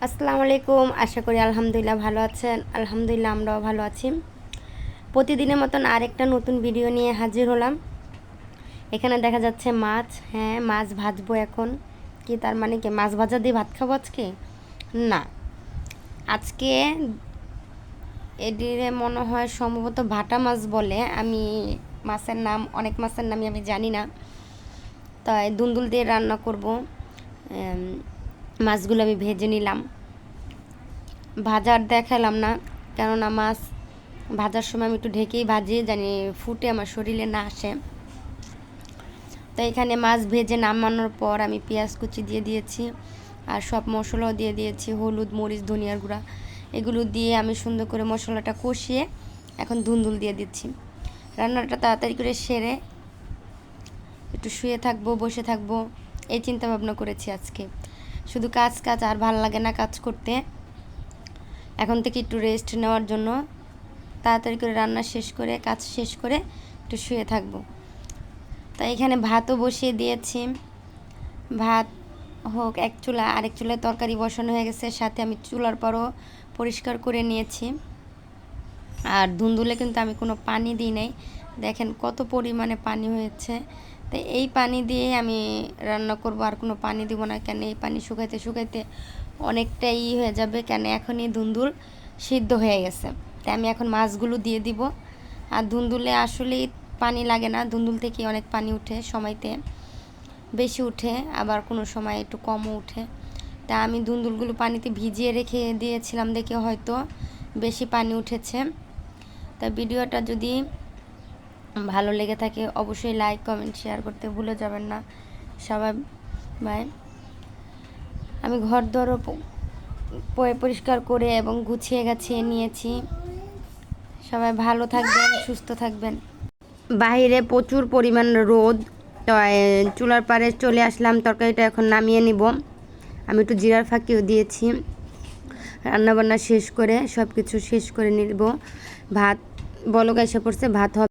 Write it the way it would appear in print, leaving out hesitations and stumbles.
আসসালামু আলাইকুম। আশা করি আলহামদুলিল্লাহ ভালো আছেন। আলহামদুলিল্লাহ আমরাও ভালো আছি। প্রতিদিনের মতন আরেকটা নতুন ভিডিও নিয়ে হাজির হলাম। এখানে দেখা যাচ্ছে মাছ। হ্যাঁ, মাছ ভাজবো এখন। কি তার মানে কি মাছ ভাজা দিয়ে ভাত খাবো আজকে? না, আজকে এটিরে মনে হয় সম্ভবত ভাটা মাছ বলে। আমি মাছের নাম, অনেক মাছের নামই আমি জানি না, তাই দুন্দুল দিয়ে রান্না করব। মাছগুলো আমি ভেজে নিলাম, ভাজার দেখালাম না, কেননা মাছ ভাজার সময় আমি একটু ঢেকেই ভাজি, জানি ফুটে আমার শরীরে না আসে। তো এখানে মাছ ভেজে নামানোর পর আমি পেঁয়াজ কুচি দিয়ে দিয়েছি, আর সব মশলাও দিয়ে দিয়েছি, হলুদ, মরিচ, ধনিয়ার গুঁড়া, এগুলো দিয়ে আমি সুন্দর করে মশলাটা কষিয়ে এখন ধুন্দুল দিয়ে দিচ্ছি। রান্নাটা তাড়াতাড়ি করে সেরে একটু শুয়ে থাকবো, বসে থাকবো, এই চিন্তা ভাবনা করেছি আজকে। শুধু কাজ কাজ, আর ভাল লাগে না কাজ করতে। এখন থেকে একটু রেস্ট নেওয়ার জন্য তাড়াতাড়ি করে রান্না শেষ করে, কাজ শেষ করে একটু শুয়ে থাকবো। তাই এখানে ভাতও বসিয়ে দিয়েছি। ভাত হোক, এক চুলা আরেক চুলায় তরকারি বসানো হয়ে গেছে, সাথে আমি চুলার পরও পরিষ্কার করে নিয়েছি। আর ধুন্দুলে কিন্তু আমি কোনো পানি দিই নাই, দেখেন কত পরিমাণে পানি হয়েছে। তাই এই পানি দিয়ে আমি রান্না করব, আর কোনো পানি দিব না। কেন এই পানি শুকাইতে শুকাইতে অনেকটাই হয়ে যাবে, কেন এখনই ধুন্দুল সিদ্ধ হয়ে গেছে। তাই আমি এখন মাছগুলো দিয়ে দিব। আর ধুন্দুলে আসলেই পানি লাগে না, ধুন্দুল থেকে অনেক পানি উঠে, সময়তে বেশি উঠে, আবার কোনো সময় একটু কমও উঠে। তা আমি ধুন্দুলগুলো পানিতে ভিজিয়ে রেখে দিয়েছিলাম দেখে হয়তো বেশি পানি উঠেছে। তা ভিডিওটা যদি ভালো লেগে থাকে অবশ্যই লাইক, কমেন্ট, শেয়ার করতে ভুলে যাবেন না সবাই। বাই। আমি ঘর দরও পরিষ্কার করে এবং গুছিয়ে গাছিয়ে নিয়েছি। সবাই ভালো থাকবেন, সুস্থ থাকবেন। বাইরে প্রচুর পরিমাণ রোদ, তো চুলার পাড়ে চলে আসলাম। তরকারিটা এখন নামিয়ে নিব। আমি একটু জিরার ফাঁকিও দিয়েছি। রান্নাবান্না শেষ করে সব কিছু শেষ করে নিব। ভাত বলক এসে পড়ছে, ভাত হবে।